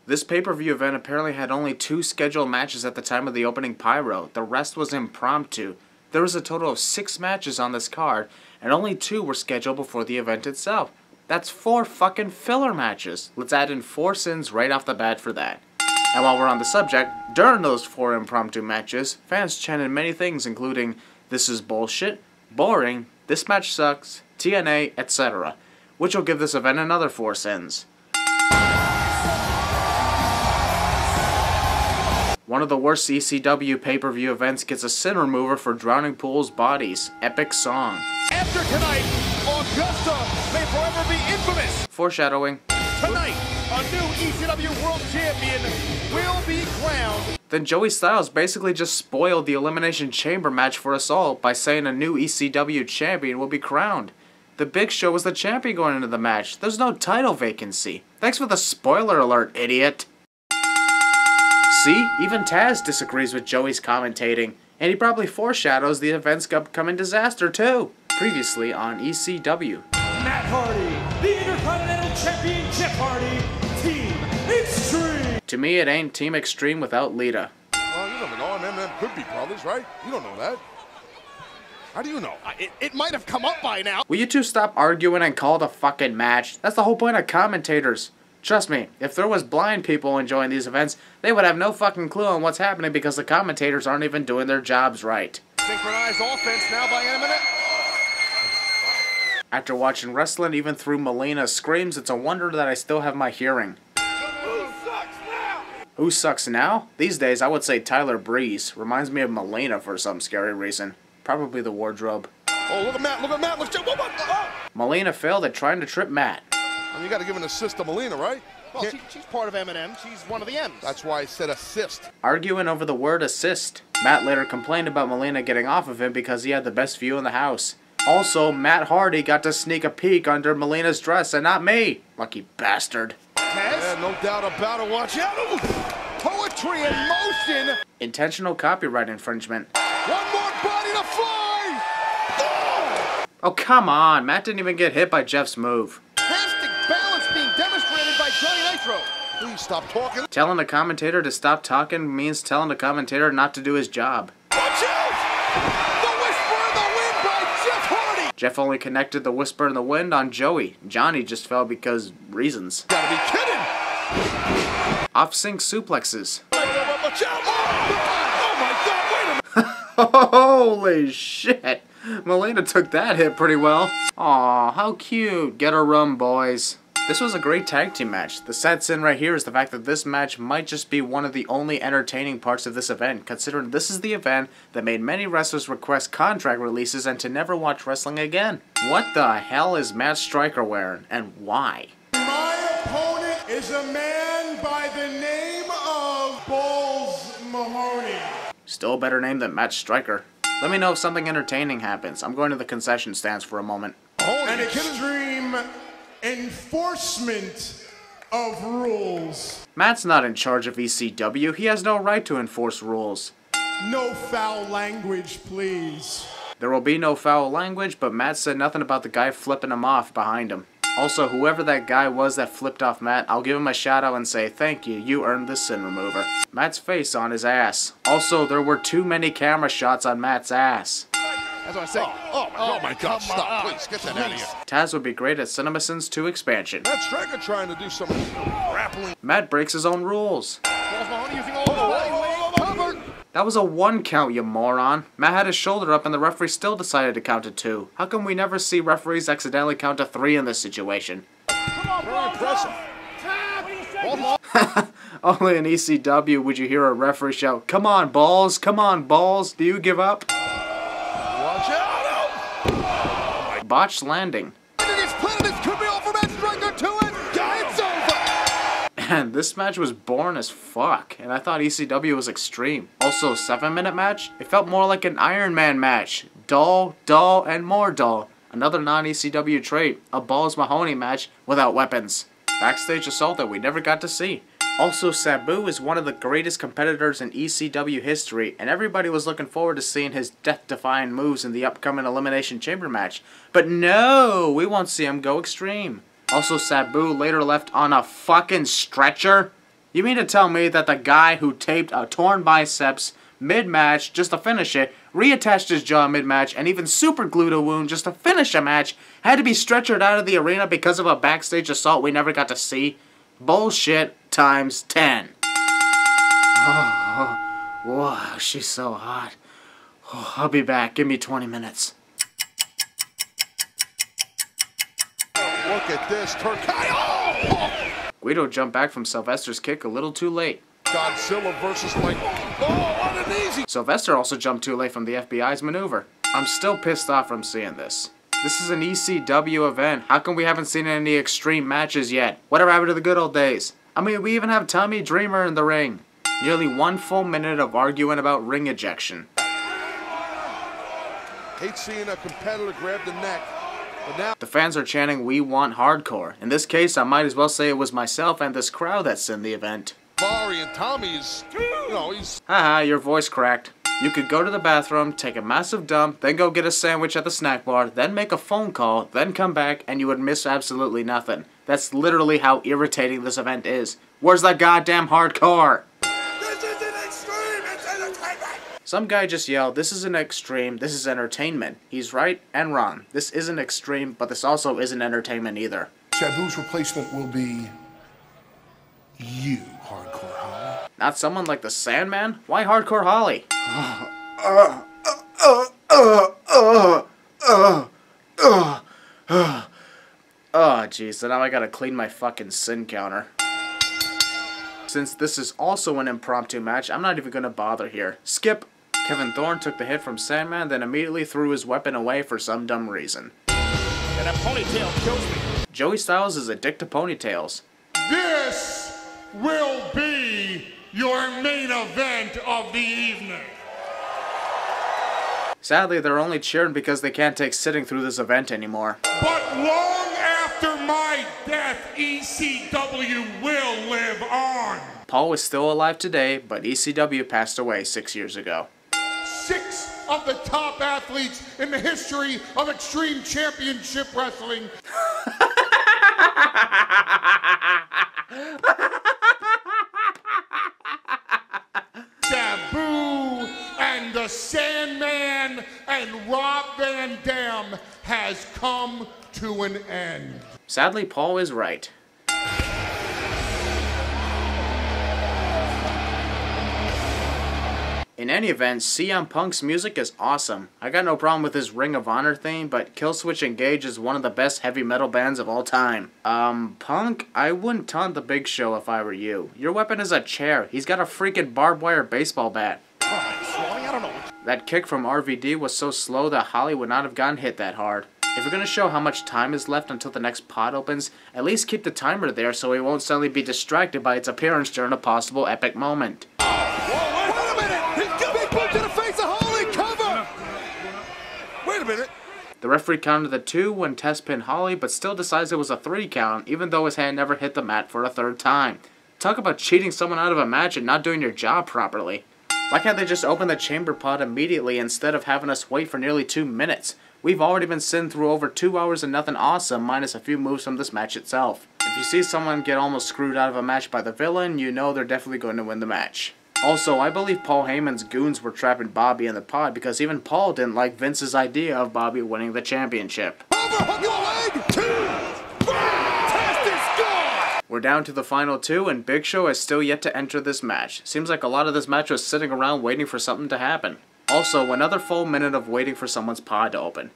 This pay-per-view event apparently had only 2 scheduled matches at the time of the opening pyro. The rest was impromptu. There was a total of 6 matches on this card, and only 2 were scheduled before the event itself. That's 4 fucking filler matches. Let's add in 4 sins right off the bat for that. And while we're on the subject, during those 4 impromptu matches, fans chanted many things including, "This is bullshit," "boring," "This match sucks," TNA, etc., which will give this event another 4 sins. One of the worst ECW pay-per-view events gets a sin remover for Drowning Pool's bodies. Epic song. After tonight, Augusta may forever be infamous. Foreshadowing. Tonight, a new ECW World Champion will be crowned. Then Joey Styles basically just spoiled the Elimination Chamber match for us all by saying a new ECW champion will be crowned. The Big Show was the champion going into the match. There's no title vacancy. Thanks for the spoiler alert, idiot. See, even Taz disagrees with Joey's commentating, and he probably foreshadows the event's upcoming disaster too. Previously on ECW. Matt Hardy, the Intercontinental Champion Jeff Hardy, Team Extreme. To me, it ain't Team Extreme without Lita. Well, you never know, M&M could be brothers, right? You don't know that. How do you know? It might have come up by now. Will you two stop arguing and call the fucking match? That's the whole point of commentators. Trust me, if there was blind people enjoying these events, they would have no fucking clue on what's happening because the commentators aren't even doing their jobs right. Synchronized offense now by M&M. After watching wrestling even through Melina's screams, it's a wonder that I still have my hearing. Who sucks now? Who sucks now? These days, I would say Tyler Breeze. Reminds me of Melina for some scary reason. Probably the wardrobe. Oh, look at Matt, look at Matt. Look, what? Oh. Melina failed at trying to trip Matt. And you got to give an assist to Melina, right? Well, she's part of M&M. She's one of the M's. That's why I said assist. Arguing over the word assist. Matt later complained about Melina getting off of him because he had the best view in the house. Also, Matt Hardy got to sneak a peek under Melina's dress and not me. Lucky bastard. Yeah, no doubt about it. Watch out. Ooh. Poetry in motion. Intentional copyright infringement. One more body to fly. Oh, come on. Matt didn't even get hit by Jeff's move. Fantastic balance being demonstrated by Johnny Nitro. Please stop talking. Telling the commentator to stop talking means telling the commentator not to do his job. Watch out. The whisper in the wind by Jeff Hardy. Jeff only connected the whisper in the wind on Joey. Johnny just fell because reasons. Gotta be kidding. Off-sync suplexes. Watch out. Oh my God, wait a minute. Holy shit. Melina took that hit pretty well. Aw, how cute. Get a room, boys. This was a great tag team match. The sad sin right here is the fact that this match might just be one of the only entertaining parts of this event, considering this is the event that made many wrestlers request contract releases and to never watch wrestling again. What the hell is Matt Striker wearing, and why? My opponent is a man by the name of Balls Mahoney. Still a better name than Matt Striker. Let me know if something entertaining happens. I'm going to the concession stands for a moment. An extreme enforcement of rules. Matt's not in charge of ECW. He has no right to enforce rules. No foul language, please. There will be no foul language, but Matt said nothing about the guy flipping him off behind him. Also, whoever that guy was that flipped off Matt, I'll give him a shout out and say, thank you, you earned the sin remover. Matt's face on his ass. Also, there were too many camera shots on Matt's ass. That's what I say. Oh my God, stop. Please, get that out of here. Taz would be great at CinemaSins 2 expansion. Matt Striker trying to do some grappling. Matt breaks his own rules. Balls Mahoney using all the Covered. That was a 1 count, you moron. Matt had his shoulder up and the referee still decided to count to 2. How come we never see referees accidentally count to 3 in this situation? Very impressive. Only in ECW would you hear a referee shout, "Come on, balls! Come on, balls! Do you give up?" Watch out. Botched landing. This planet could be all for Matt Striker too, and it's over. And this match was boring as fuck, and I thought ECW was extreme. Also, 7-minute match? It felt more like an Iron Man match. Dull, dull, and more dull. Another non-ECW trait, a Balls Mahoney match without weapons. Backstage assault that we never got to see. Also, Sabu is one of the greatest competitors in ECW history, and everybody was looking forward to seeing his death-defying moves in the upcoming Elimination Chamber match. But no, we won't see him go extreme. Also, Sabu later left on a fucking stretcher. You mean to tell me that the guy who taped a torn biceps mid-match just to finish it, reattached his jaw mid-match, and even superglued a wound just to finish a match, had to be stretchered out of the arena because of a backstage assault we never got to see? Bullshit times 10. Oh, wow, she's so hot. Oh, I'll be back. Give me 20 minutes. Look at this, Turkai. Guido jumped back from Sylvester's kick a little too late. Godzilla versus like, oh, what an easy. Sylvester also jumped too late from the FBI's maneuver. I'm still pissed off from seeing this. This is an ECW event. How come we haven't seen any extreme matches yet? Whatever happened to the good old days? I mean, we even have Tommy Dreamer in the ring. Nearly 1 full minute of arguing about ring ejection. Hate seeing a competitor grab the neck, but now The fans are chanting, "We want hardcore." In this case, I might as well say it was myself and this crowd that's in the event. Barry and Tommy is, you know, he's Haha, your voice cracked. You could go to the bathroom, take a massive dump, then go get a sandwich at the snack bar, then make a phone call, then come back, and you would miss absolutely nothing. That's literally how irritating this event is. Where's that goddamn hardcore? This isn't extreme, it's entertainment. Some guy just yelled, "This isn't extreme, this is entertainment." He's right and wrong. This isn't extreme, but this also isn't entertainment either. Sabu's replacement will be you, Hardcore Holly. Not someone like the Sandman? Why Hardcore Holly? Oh, jeez, so now I gotta clean my fucking sin counter. Since this is also an impromptu match, I'm not even gonna bother here. Skip! Kevin Thorne took the hit from Sandman, then immediately threw his weapon away for some dumb reason. And that ponytail kills me. Joey Styles is a dick to ponytails. This will be your main event of the evening. Sadly, they're only cheering because they can't take sitting through this event anymore. But long after my death, ECW will live on. Paul is still alive today, but ECW passed away 6 years ago. 6 of the top athletes in the history of Extreme Championship Wrestling. Sabu and the Sandman and Rob Van Dam has come to an end. Sadly, Paul is right. In any event, CM Punk's music is awesome. I got no problem with his Ring of Honor theme, but Killswitch Engage is one of the best heavy metal bands of all time. Punk, I wouldn't taunt the Big Show if I were you. Your weapon is a chair. He's got a freaking barbed wire baseball bat. I don't know. That kick from RVD was so slow that Holly would not have gotten hit that hard. If you're gonna show how much time is left until the next pod opens, at least keep the timer there so he won't suddenly be distracted by its appearance during a possible epic moment. whoa, wait a minute! He's big boot to the face of Holly, cover! Wait a minute. The referee counted the 2 when Tess pinned Holly, but still decides it was a 3 count, even though his hand never hit the mat for a 3rd time. Talk about cheating someone out of a match and not doing your job properly. Why can't they just open the chamber pod immediately instead of having us wait for nearly 2 minutes? We've already been sitting through over 2 hours of nothing awesome, minus a few moves from this match itself. If you see someone get almost screwed out of a match by the villain, you know they're definitely going to win the match. Also, I believe Paul Heyman's goons were trapping Bobby in the pod because even Paul didn't like Vince's idea of Bobby winning the championship. Overhook your leg! 2! Test is gone! We're down to the final 2, and Big Show has still yet to enter this match. Seems like a lot of this match was sitting around waiting for something to happen. Also, another full minute of waiting for someone's pod to open.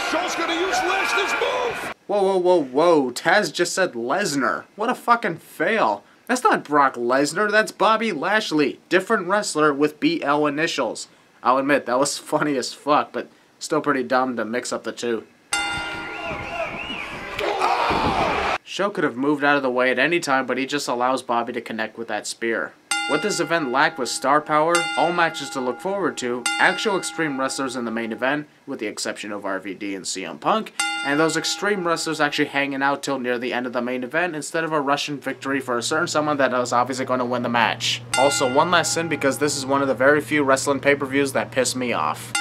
Show's gonna use Lesnar's move! Whoa, whoa, whoa, whoa. Taz just said Lesnar. What a fucking fail. That's not Brock Lesnar, that's Bobby Lashley. Different wrestler with BL initials. I'll admit, that was funny as fuck, but still pretty dumb to mix up the two. Show could have moved out of the way at any time, but he just allows Bobby to connect with that spear. What this event lacked was star power, all matches to look forward to, actual Extreme wrestlers in the main event, with the exception of RVD and CM Punk, and those Extreme wrestlers actually hanging out till near the end of the main event instead of a Russian victory for a certain someone that was obviously going to win the match. Also, one last sin because this is one of the very few wrestling pay-per-views that piss me off.